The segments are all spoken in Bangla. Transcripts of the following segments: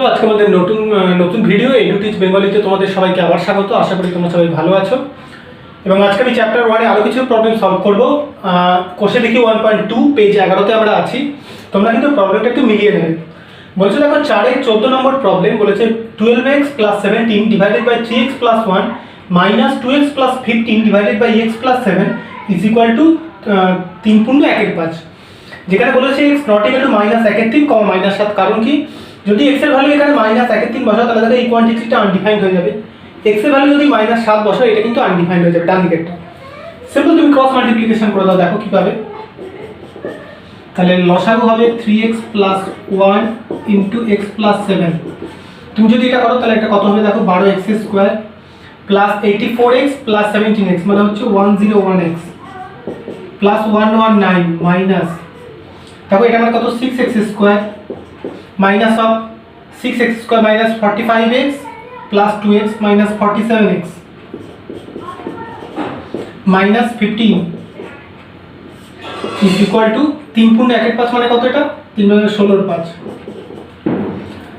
আজকে আমাদের নতুন ভিডিও এডুটিচ বেঙ্গলিতে তোমাদের সবাইকে আবার স্বাগত। আশা করি তোমরা সবাই ভালো আছো এবং আজকে আমি চ্যাপ্টার 1 এ আরো কিছু প্রবলেম সলভ করব। কোশ্চেন দেখি 1.2 পেজ 11তে আমরা আছি। তোমরা কিন্তু প্রবলেমটা একটু মিলিয়ে নেবে। বলেছে দেখো 4 এর 14 নম্বর প্রবলেম বলেছে 12x + 17 divided by 3x + 1 minus 2x + 15 divided by x + 7 is equal to 3.1/5। যেখানে বলেছে x নট ইকুয়াল টু -1/3, -7। কারণ কি, যদি x এর ভ্যালু এখানে -1/3 বসাও তাহলে দেখো এই কোয়ান্টিটিটা আনডিফাইন্ড হয়ে যাবে। x এর ভ্যালু যদি -7 বসাও এটা কিন্তু আনডিফাইন্ড হয়ে যাবে ডান দিকেরটা। সিম্পল তুমি ক্রস মাল্টিপ্লিকেশন করে দাও, দেখো কি পাবে। তাহলে লসাগু হবে 3x + 1 * x + 7। তুমি যদি এটা করো তাহলে এটা কত হবে দেখো, 12x² + 84x + 17x মানে হচ্ছে 101x + 119 মাইনাস দেখো এটা মানে কত 6x² minus of 6x² minus 45x plus 2x minus 47x minus 15 is equal to 3.1/5 মানে কত, এটা 3/16/5।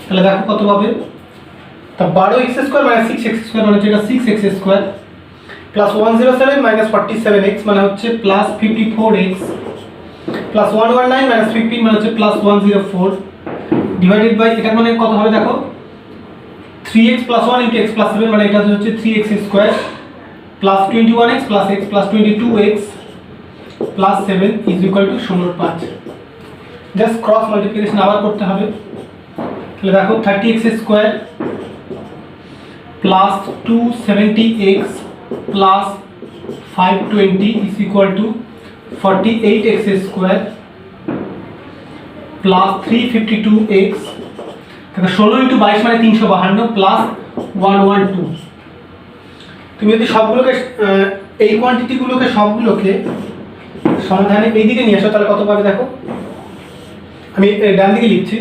তাহলে দেখো কত পাবে, তা 12x² minus 6x² মানে হচ্ছে এটা 6x² plus 107 minus 47x মানে হচ্ছে plus 54x plus 119 minus 15 মানে হচ্ছে plus 104 ডিভাইডেড বাই এটা মানে কত হবে দেখো, 3x + 1 * x + 7 মানে এটা হচ্ছে 3x² plus 21x plus x plus 22x plus 7 is equal to 16/5। Just cross multiplication আবার করতে হবে। তাহলে দেখো 30x² plus 270x plus 520 is equal to 48x² plus 352x, দেখো 16 * 22 মানে 352 plus 112। তুমি যদি সবগুলোকে এই কোয়ান্টিটিগুলোকে সবগুলোকে সমাধানে এই দিকে নিয়ে আসো তাহলে কত পাবে দেখো, আমি ডান দিকে লিখছি।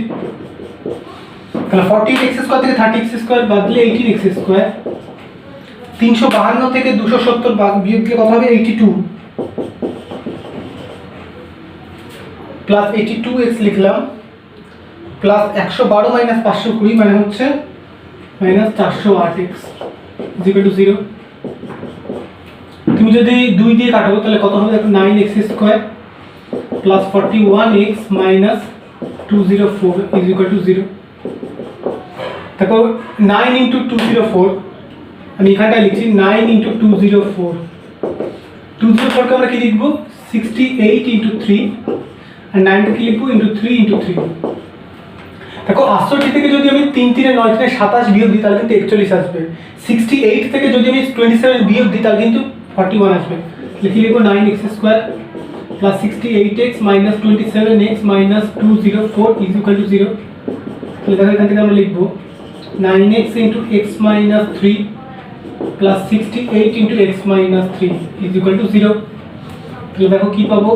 তাহলে 48x² থেকে 30x² বাদ দিলে 18x², 352 থেকে 270 বিয়োগ দিলে কত হবে 82 প্লাস 82x লিখলাম প্লাস 112 মাইনাস 520 মানে হচ্ছে -408x ইকুয়াল টু 0। তুমি যদি 2 দিয়ে কাটো তাহলে কত হবে দেখো, 9x² plus 41x minus 204 equal to 0। দেখো 9 * 204 আমি এখানটায় লিখছি 9 * 204। 204 কে আমরা কি লিখবো 68 * 3 আর 9 কে লিখবো * 3 * 3। দেখো 68 থেকে যদি আমি 3 3 9 3 27 বিয়োগ দিই তাহলে কিন্তু 41 আসবে। 68 থেকে যদি আমি 27 বিয়োগ দিই তাহলে কিন্তু 41 আসবে। লিখবো 9x² plus 68x minus 27x minus 204 is equal to 0। তাহলে দেখো এখান থেকে আমরা লিখবো 9x * x minus 3 plus 68 * x minus 3 is equal to 0। তাহলে দেখো কি পাবো,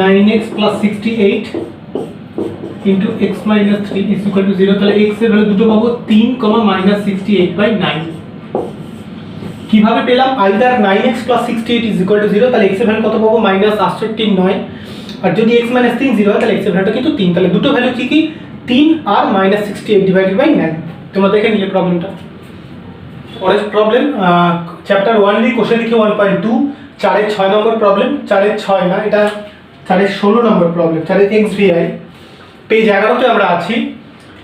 9x plus 68 * x minus 3 is equal to 0। তাহলে x এর ভ্যালু দুটো পাবো 3, -68/9। কিভাবে পেলাম, either 9x plus 68 is equal to 0 তাহলে x এর ভ্যালু কত পাবো -68/9, আর যদি x - 3 0 হয় তাহলে x এর ভ্যালুটা কিন্তু 3। তাহলে দুটো ভ্যালু কি 3 আর -68/9। তোমরা দেখে নিলে প্রবলেমটা। পরের প্রবলেম চ্যাপ্টার 1 এর কোশ্চেন দেখি 1.2 4 এর 6 নম্বর প্রবলেম। 4 এর 6 না, এটা 4 এর 16 নম্বর প্রবলেম। 4 এর XVI পেজ 11তে আমরা আছি।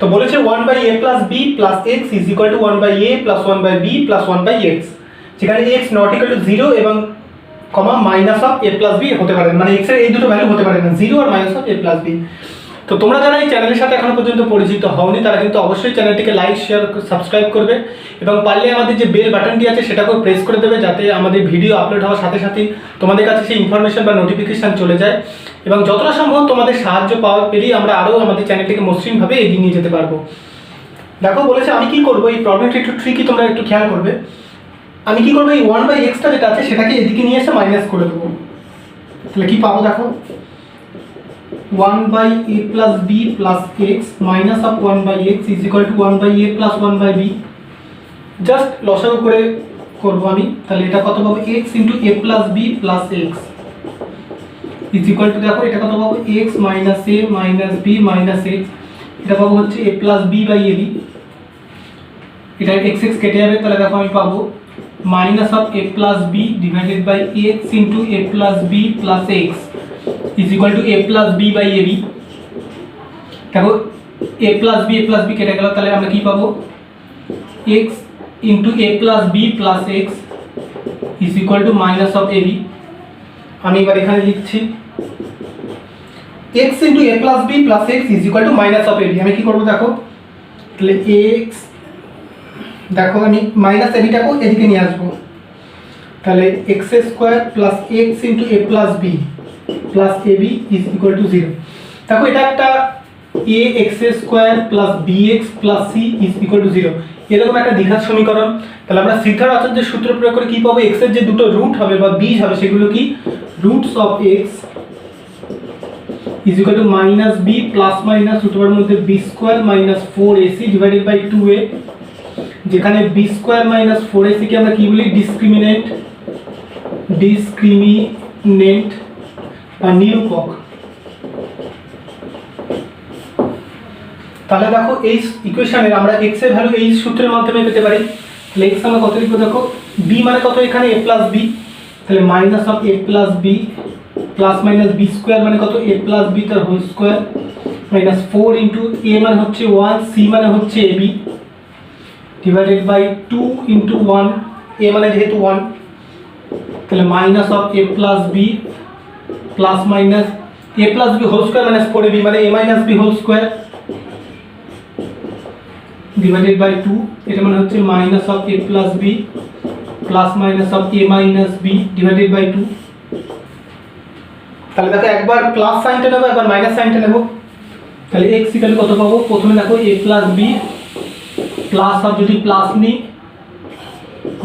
তো বলেছে 1/a + b + x is equal to 1/a + 1/b + 1/x, যেখানে x not equal to 0 এবং কমা মাইনাস অফ a + b হতে পারে, মানে x এর এই দুটো ভ্যালু হতে পারে না, 0 আর মাইনাস অফ a + b। তো তোমরা যারা এই চ্যানেলের সাথে এখনো পর্যন্ত পরিচিত হওনি তারা কিন্তু অবশ্যই চ্যানেলটিকে লাইক শেয়ার সাবস্ক্রাইব করবে এবং পারলে আমাদের যে বেল বাটনটি আছে সেটাকেও প্রেস করে দেবে, যাতে আমাদের ভিডিও আপলোড হওয়ার সাথে সাথে তোমাদের কাছে সেই ইনফরমেশন বা নোটিফিকেশন চলে যায় এবং যতটা সম্ভব তোমাদের সাহায্য পাওয়ার পেলেই আমরা আরও আমাদের চ্যানেলটিকে মসৃণভাবে এগিয়ে নিয়ে যেতে পারবো। দেখো বলেছে আমি কি করবো, এই প্রবলেমটা একটু ট্রিকি, তোমরা একটু খেয়াল করবে। আমি কি করবো, এই 1/xটা যেটা আছে সেটাকে এদিকে নিয়ে এসে মাইনাস করে দেবো। তাহলে কি পাবো দেখো, 1/a + b + x minus of 1/x is equal to 1/a + 1/b। Just লসাগু করে করবো আমি। তাহলে এটা কত পাবো, x * a + b + x is equal to দেখো এটা কত পাবো x minus a minus b minus x, এটা পাবো হচ্ছে a plus b by a b, এটা এক্স এক্স কেটে যাবে, তাহলে দেখো আমি পাবো minus of a plus b divided by x into a plus b plus x is equal to a plus b by a b. দেখো এ প্লাস বি কেটে গেল, তাহলে আমরা কি পাবো x into a plus b plus x is equal to minus of a b. আমি এবার এখানে লিখছি x into a plus b plus x is equal to minus of a b. আমি কি করবো দেখো, তাহলে এক্স দেখো আমি মাইনাস এ বিটাকেও এদিকে নিয়ে আসবো, তাহলে x square plus x into a plus b plus a b is equal to 0। দেখো এটা একটা a x square plus b x plus c is equal to 0, এরকম একটা দ্বিঘাত সমীকরণ। তাহলে আমরা শ্রীধর আচার্যের সূত্র প্রয়োগ করে কি পাবো, এক্স এর যে দুটো রুট হবে বা বীজ হবে সেগুলো কি roots of x is equal to minus b plus minus root over মধ্যে b square minus 4ac divided by 2a, যেখানে বি স্কোয়ার মাইনাস 4ac কে আমরা কি বলি ডিসক্রিমিনেন্ট বা নিরূপক। তাহলে দেখো এই ইকুয়েশনের আমরা x এর ভ্যালু এই সূত্রের মাধ্যমে পেতে পারি। তাহলে x আমরা কত লিখবো দেখো, b মানে কত এখানে a প্লাস b, তাহলে minus of a plus b plus minus b square মানে কত a প্লাস b তার whole square minus 4 into a মানে হচ্ছে 1 c মানে হচ্ছে ab divided by 2 into 1 a মানে যেহেতু 1, তাহলে minus of a plus b plus minus a plus b whole square minus 4ab মানে a minus b whole square divided by 2, এটা মানে হচ্ছে minus of a plus b plus minus of a minus b divided by 2। তাহলে দেখো একবার প্লাস সাইনটা নেব একবার মাইনাস সাইনটা নেব, তাহলে x ইকুয়াল কত পাবো, প্রথমে দেখো a plus b plus of যদি প্লাস নিই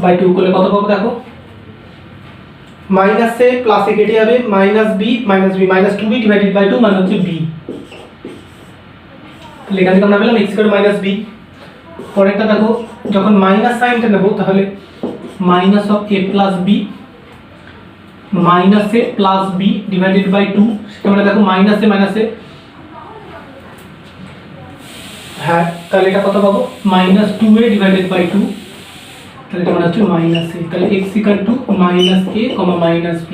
বাই 2 করলে কত পাবো দেখো মাইনাস এ প্লাস এ কেটে যাবে minus b minus 2b divided by 2 মানে হচ্ছে b। তাহলে এখান থেকে আমরা পেলাম x ইকুয়াল মাইনাস b। পরেরটা দেখো যখন মাইনাস সাইনটা নেব তাহলে minus of a plus b minus a plus b divided by 2, সেটা দেখো মাইনাস এ হ্যাঁ, তাহলে এটা কত পাবো মাইনাস 2a ডিভাইডেড বাই 2, তাহলে এটা মানে হচ্ছে মাইনাস a। তাহলে x equal to minus a comma minus b,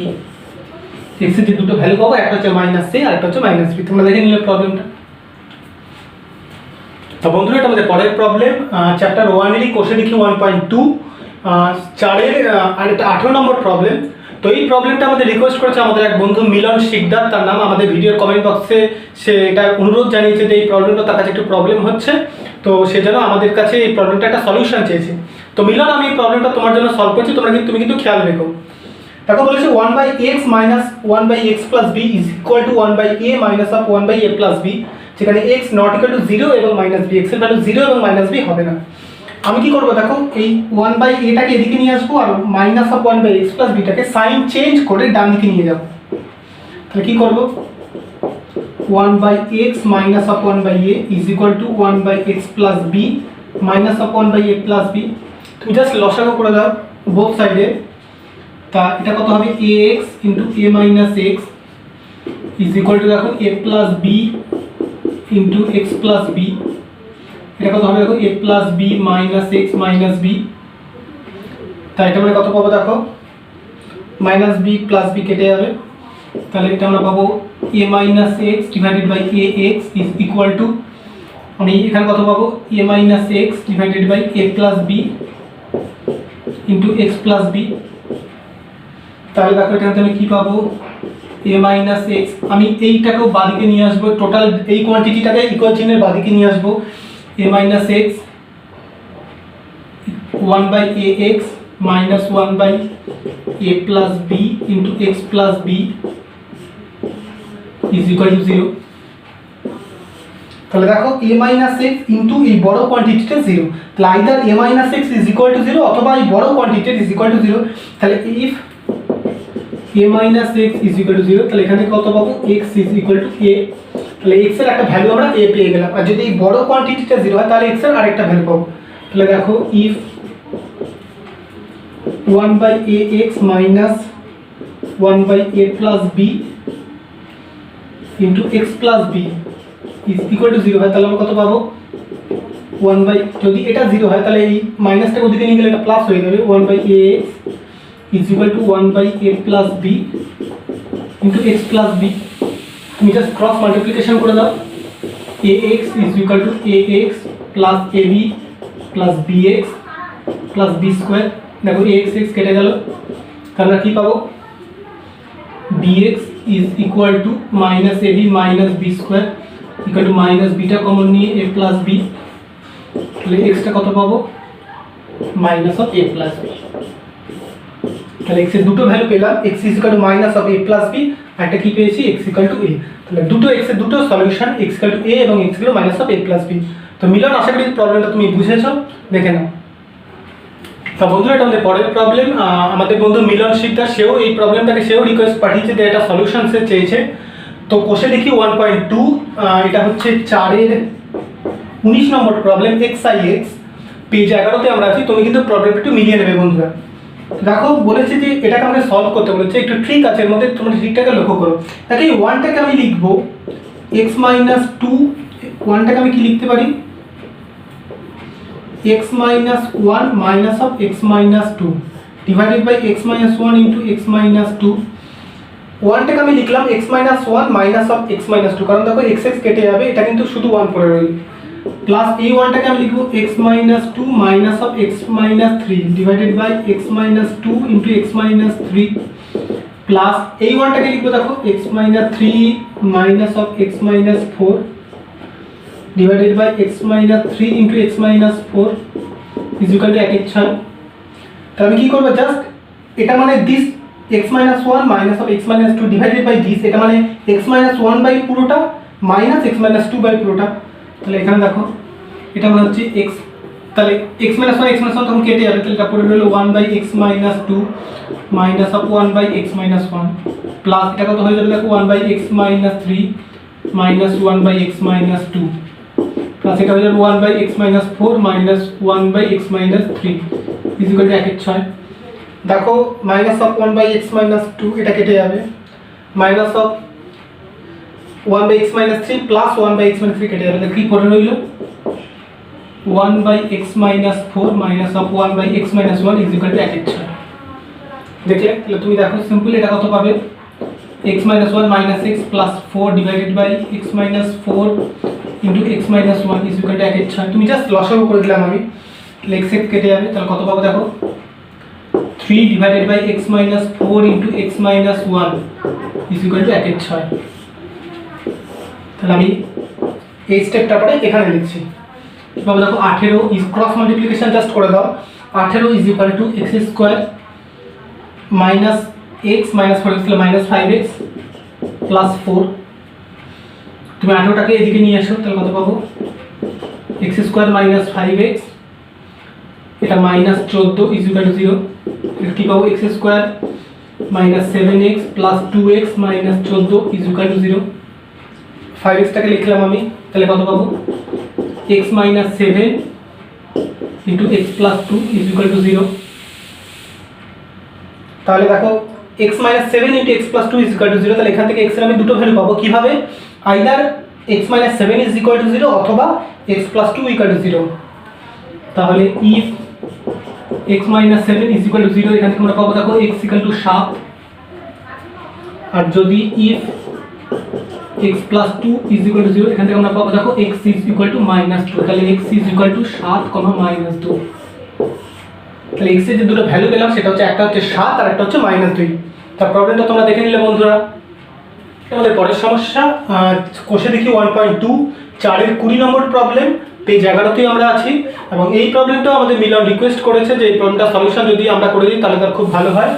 x এর যে দুটো ভ্যালু পাবো একটা হচ্ছে মাইনাস a আর একটা হচ্ছে মাইনাস b। তোমরা দেখে নিলে প্রবলেমটা। তো বন্ধুরা এটা আমাদের পরের প্রবলেম, চ্যাপ্টার 1 এরই কোশ্চেন লিখি 1.2 4 এর আর এটা 18 নম্বর প্রবলেম। তো এই প্রবলেমটা আমাদের রিকোয়েস্ট করেছে আমাদের এক বন্ধু মিলন শিকদার, তার নাম আমাদের ভিডিওর কমেন্ট বক্সে সে এটা অনুরোধ জানিয়েছে যে এই প্রবলেমটা তার কাছে একটু প্রবলেম হচ্ছে, তো সে যেন আমাদের কাছে এই প্রবলেমটা একটা সলিউশন চেয়েছে। তো মিলন আমি এই প্রবলেমটা তোমার জন্য সলভ করছি, তুমি কিন্তু খেয়াল রেখো। দেখো বলেছে 1/x minus 1/x plus b is equal to 1/a minus of 1/a plus b, যেখানে x not equal to 0 এবং minus b, x এর ভ্যালু 0 এবং minus b হবে না। আমি কি করব দেখো, এই 1/a টাকে এদিকে নিয়ে আসবো আর minus of 1/x plus b টাকে সাইন চেঞ্জ করে ডান দিকে নিয়ে যাব। তাহলে কি করব 1/x minus of 1/a is equal to 1/x plus b minus of 1/a plus b। তুমি জাস্ট লসাগু করে দাও বোথ সাইডে, তা এটা কত হবে ax into a minus x is equal to দেখো a plus b into x plus b, এটা কত হবে দেখো a plus b minus x minus b, তাই এটা আমরা কত পাবো দেখো minus b plus b কেটে যাবে, তাহলে এটা আমরা পাবো a minus x divided by ax is equal to আমি এখানে কত পাবো a minus x divided by a plus b into x plus b। তাহলে দেখো এখানে আমি কি পাবো a minus x, আমি এইটাকেও বাদিকে নিয়ে আসবো, টোটাল এই কোয়ান্টিটিটাকে ইকুয়াল চিহ্নের বাদিকে নিয়ে আসবো a minus x 1/ax minus 1/a plus b into x plus b is equal to 0। তাহলে দেখো a minus x into এই বড় কোয়ান্টিটিটা 0, তাহলে either a minus x is equal to 0 অথবা এই বড় কোয়ান্টিটি is equal to 0। তাহলে if a minus x is equal to 0, তাহলে এখানে কত পাবো x is equal to a, তাহলে x এর একটা ভ্যালু আমরা a পেয়ে গেলাম, আর যদি এই বড় কোয়ান্টিটিটা 0 হয় তাহলে x এর আরেকটা ভ্যালু পাবো। তাহলে দেখো if 1/ax minus 1/a plus b into x plus b is equal to 0 হয়, তাহলে আমরা কত পাবো 1 বাই, যদি এটা 0 হয় তাহলে এই মাইনাসটাকে ওদিকে নিয়ে গেলে এটা প্লাস হয়ে যাবে, 1 by a x is equal to 1 by a plus b into x plus b. তুমি জাস্ট ক্রস মাল্টিপ্লিকেশন করে দাও, a x is equal to a x plus a b plus b x plus b square. দেখো এ এক্স এক্স কেটে গেল, তাহলে আমরা কী পাবো bx is equal to minus ab minus b square equal to minus beta common নিয়ে a plus b, তাহলে x টা কত পাবো minus of a plus b। তাহলে x এর দুটো ভ্যালু পেলাম, x is equal to minus of a plus b, আর এটা কি পেয়েছি x equal to a। তাহলে দুটো x এর দুটো solution x equal to a এবং x equal to minus of a plus b। তো মিলন, আশা করি প্রবলেমটা তুমি বুঝেছো, দেখে নাও। তো বন্ধুরা এটা আমাদের পরের প্রবলেম। আমাদের বন্ধু মিলন শিকদার, সেও এই প্রবলেমটাকে সেও রিকোয়েস্ট পাঠিয়েছে যে এটা সলিউশন সে চেয়েছে। তো কোষে দেখি 1.2, এটা হচ্ছে 4-এর 19 নম্বর প্রবলেম, XIX পেজ 11-তে আমরা আছি। তুমি কিন্তু প্রবলেমটা একটু মিলিয়ে নেবে বন্ধুরা। দেখো বলেছে যে এটাকে আমাকে সলভ করতে বলেছে, একটু ট্রিক আছে এর মধ্যে, তোমরা ট্রিকটাকে লক্ষ্য করো। তাকে এই 1টাকে আমি লিখবো x মাইনাস 2, 1টাকে আমি কি লিখতে পারি x minus 1 minus of x minus 2 divided by x minus 1 into x minus 2। 1টাকে আমি লিখলাম x minus 1 minus of x minus 2, কারণ দেখো x x কেটে যাবে, এটা কিন্তু শুধু 1 পড়ে রইল, প্লাস এই 1টাকে আমি লিখব x minus 2 minus of x minus 3 divided by x minus 2 into x minus 3, plus এই 1টাকে লিখব দেখো x minus 3 minus of x minus 4 divided by x minus 3 into x minus 4 is equal to 1/6। তাহলে আমি কি করব, জাস্ট এটা মানে this x minus 1 minus of x minus 2 divided by this, এটা মানে x minus 1 বাই পুরোটা মাইনাস x minus 2 বাই পুরোটা। তাহলে এখানে দেখো এটা মানে হচ্ছে x, তাহলে x minus 1 তখন কেটে যাবে, তাহলে এটা পড়ে রইল 1 বাই x minus 2 minus of 1 বাই x minus 1, প্লাস এটা কত হয়ে যাবে দেখো 1 বাই x minus 3 minus 1 বাই x minus 2, প্লাস এটা হয়ে যাবে 1 বাই x minus 4 minus 1 বাই x minus 3 is equal to 1/6। দেখো মাইনাস অফ 1 বাই x minus 2 এটা কেটে যাবে, মাইনাস অফ 1 বাই x minus 3 প্লাস 1 বাই x minus 3 কেটে যাবে, তাহলে কি পড়ে রইল 1 বাই x minus 4 minus of 1 বাই x minus 1 is equal to 1/6। দেখলে, তাহলে তুমি দেখো সিম্পল এটা কত পাবে x minus 1 minus x plus 4 divided by x minus 4 into x minus 1 is equal to 1/6। তুমি জাস্ট লসাগু করে দিলাম আমি, তাহলে x x কেটে যাবে, তাহলে কত পাবো দেখো 3 divided by x minus 4 into x minus 1 is equal to 1/6। তাহলে আমি এই স্টেপটা পরে এখানে লিখছি। এবার দেখো 18 ইজ ক্রস মাল্টিপ্লিকেশন জাস্ট করে দাও, 18 is equal to x square minus x minus 4x তাহলে মাইনাস 5x প্লাস 4। তুমি 18টাকে এদিকে নিয়ে আসো, তাহলে কত পাবো x স্কয়ার মাইনাস 5x, এটা মাইনাস 14 ইজ ইকুয়াল টু 0, এটা কি পাবো x square minus 7x plus 2x minus 14 is equal to 0। 5x টাকে লিখলাম আমি, তাহলে কত পাবো x minus 7 into x plus 2 is equal to 0। তাহলে দেখো x minus 7 into x plus 2 is equal to 0, তাহলে এখান থেকে x এর আমি দুটো ভ্যালু পাবো, কিভাবে either x minus 7 is equal to 0 অথবা x plus 2 equal to 0। তাহলে if x minus 7 is equal to 0, এখান থেকে আমরা পাবো দেখো x equal to 7, আর যদি if x plus 2 is equal to 0, এখান থেকে আমরা পাবো দেখো x is equal to minus 2, তাহলে x is equal to 7, minus 2। তাহলে x এর যে দুটো ভ্যালু পেলাম সেটা হচ্ছে একটা হচ্ছে 7 আর একটা হচ্ছে -2। তার প্রবলেমটা তোমরা দেখে নিলে বন্ধুরা। আমাদের পরের সমস্যা কোষে দেখি 1.2 4-এর 20 নম্বর প্রবলেম, পেজ 11তেই আমরা আছি, এবং এই প্রবলেমটাও আমাদের মিলন রিকোয়েস্ট করেছে যে এই প্রবলেমটা সলিউশন যদি আমরা করে দিই তাহলে তার খুব ভালো হয়।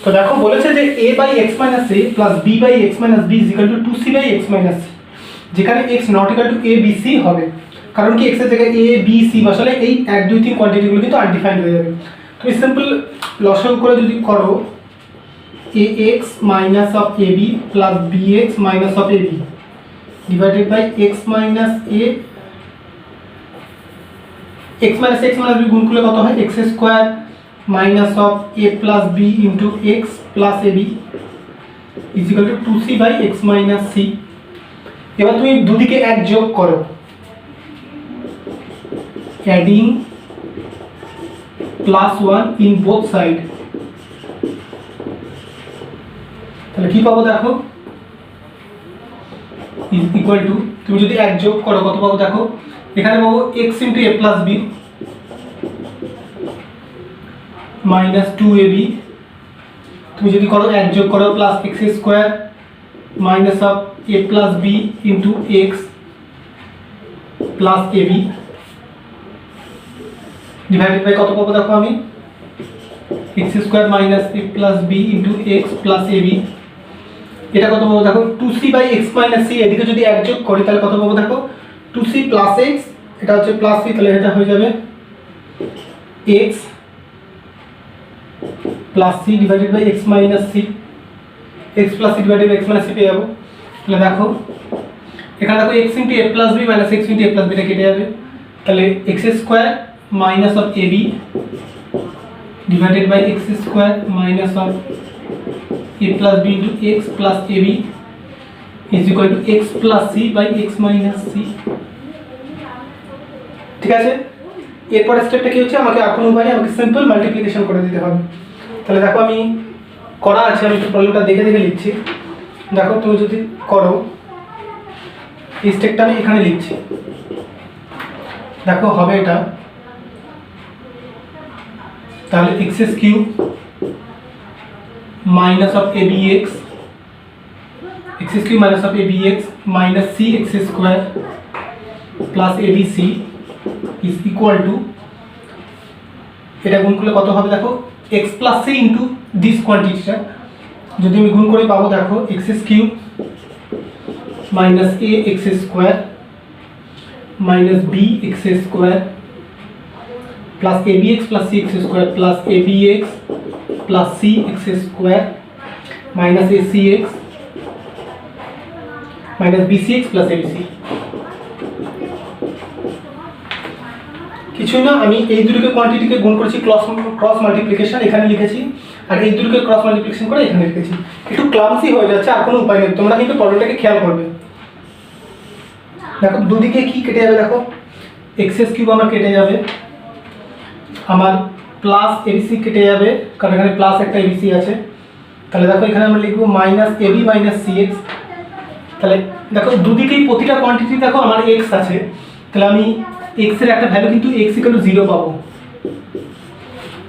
তো দেখো বলেছে যে a বাই x minus a plus b বাই x minus b is equal to 2c by x minus c, যেখানে x not equal to a b c হবে, কারণ কি x এর জায়গায় a b c বসালে এই 1 2 3 কোয়ান্টিটিগুলো কিন্তু আনডিফাইন্ড হয়ে যাবে। তুমি সিম্পল লসাগু করে যদি করো ax minus of ab plus bx minus of ab divided by x minus a, x minus b গুণ করলে কত হয় x square minus of a plus b into x plus ab is equal to 2c by x minus c। এবার তুমি দুদিকে 1 যোগ করো, অ্যাডিং +1 ইন বোথ সাইড, তাহলে কি পাবো দেখো, ইজ ইকুয়াল টু, তুমি যদি 1 যোগ করো কত পাবো দেখো, এখানে পাবো x * a + b minus 2ab, তুমি যদি করো 1 যোগ করো plus x² minus of a + b into x plus ab divided by কত পাবো দেখো আমি, x² minus a + b into x plus ab, এটা কত পাবো দেখো 2c by x minus c, এদিকে যদি 1 যোগ করি তাহলে কত পাবো দেখো 2c প্লাস x, এটা হচ্ছে প্লাস c, তাহলে এটা হয়ে যাবে x plus c divided by x minus c, x plus c divided by x minus c পেয়ে যাবো। তাহলে দেখো এখানে দেখো x * a + b minus x * a + b টা কেটে যাবে, তাহলে x² minus of ab divided by x² minus of a + b into x plus ab is equal to x plus c by x minus c। ঠিক আছে, এরপর স্টেপটা কি হচ্ছে, আমাকে এখন উপায়ে আমাকে সিম্পল মাল্টিপ্লিকেশন করে দিতে হবে। তাহলে দেখো আমি করা আছে, আমি একটু প্রবলেমটা দেখে দেখে লিখছি। দেখো তুমি যদি করো, এই স্টেপটা আমি এখানে লিখছি, দেখো হবে এটা, তাহলে x³ minus of abx, x³ minus of abx minus cx² plus abc is equal to, এটা গুণ করলে কত হবে দেখো x plus c into this কোয়ান্টিটিটা, যদি আমি গুণ করে পাবো দেখো x³ minus ax² minus bx² plus abx plus cx² plus abx plus cx² minus acx minus bcx plus abc। কিছুই না, আমি এই দুটোকে কোয়ান্টিটিকে গুণ করেছি ক্রস মাল্টিপ্লিকেশন এখানে লিখেছি, আর এই দুটোকে ক্রস মাল্টিপ্লিকেশন করে এখানে লিখেছি। একটু ক্লামসি হয়ে যাচ্ছে, আর কোনো উপায় নেই, তোমরা কিন্তু প্রবলেমটাকে খেয়াল করবে। দেখো দুদিকে কি কেটে যাবে, দেখো x³ আমার কেটে যাবে, আমার প্লাস abc কেটে যাবে, কারণ এখানে প্লাস একটা abc আছে। তাহলে দেখো এখানে আমরা লিখবো মাইনাস ab মাইনাস cx, তাহলে দেখো দুদিকেই প্রতিটা কোয়ান্টিটি দেখো আমার x আছে, তাহলে আমি x এর একটা ভ্যালু কিন্তু x = 0 পাবো।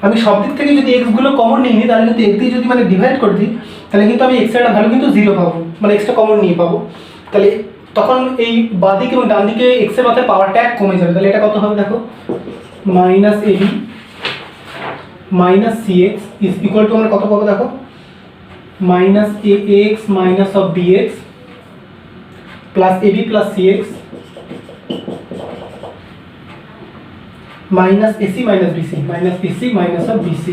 আমি সব দিক থেকে যদি x গুলো কমন নিই তাহলে কিন্তু x দিয়ে যদি মানে ডিভাইড করে দিই তাহলে কিন্তু আমি x এর একটা ভ্যালু কিন্তু 0 পাবো, মানে x টা কমন নিয়ে পাবো। তাহলে তখন এই বাঁদিকে এবং ডান দিকে x এর মাথায় পাওয়ার ট্যাগ কমে যাবে, তাহলে এটা কত হবে দেখো minus ab minus cx is equal two, আমরা কত পাবো দেখো minus ax minus of bx plus ab plus cx minus ac minus bc minus ac minus of bc।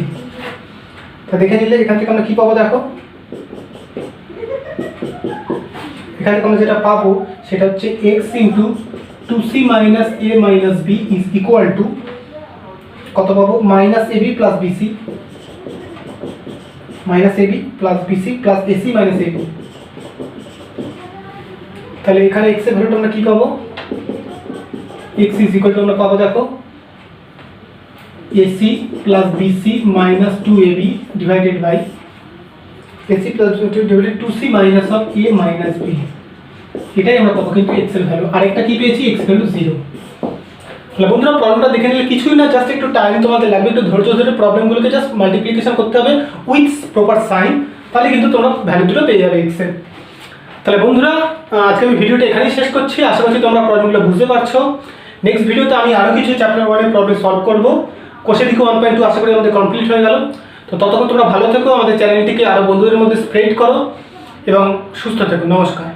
তো দেখে নিলে এখান থেকে আমরা কি পাবো দেখো, এখানে আমরা যেটা পাবো সেটা হচ্ছে x into 2c minus a minus b is equal two কত পাবো minus ab plus bc minus ab plus bc plus ac minus ab। তাহলে এখানে x এর ভ্যালুটা আমরা কি পাবো, x ইজ ইকুয়াল টু আমরা পাবো দেখো ac plus bc minus 2ab divided by ac plus divided 2c minus of a minus b, এটাই আমরা পাবো কিন্তু x এর ভ্যালু। আরেকটা কি পেয়েছি x ভ্যালু 0। তাহলে বন্ধুরা প্রবলেমটা দেখে নিলে কিছুই না, জাস্ট একটু টাইম তোমাদের লাগবে, একটু ধৈর্য ধরে প্রবলেমগুলোকে জাস্ট মাল্টিপ্লিকেশন করতে হবে উইথ প্রপার সাইন, তাহলে কিন্তু তোমরা ভ্যালু দুটো পেয়ে যাবে x এর। তাহলে বন্ধুরা আজকে আমি ভিডিওটা এখানেই শেষ করছি, আশা করছি তোমরা প্রবলেমগুলো বুঝতে পারছো। নেক্সট ভিডিওতে আমি আরও কিছু চ্যাপ্টার 1 এর প্রবলেম সলভ করবো, কোষে দিকে 1.2 আশা করি আমাদের কমপ্লিট হয়ে গেল। তো ততক্ষণ তোমরা ভালো থেকো, আমাদের চ্যানেলটিকে আরও বন্ধুদের মধ্যে স্প্রেড করো এবং সুস্থ থেকো। নমস্কার।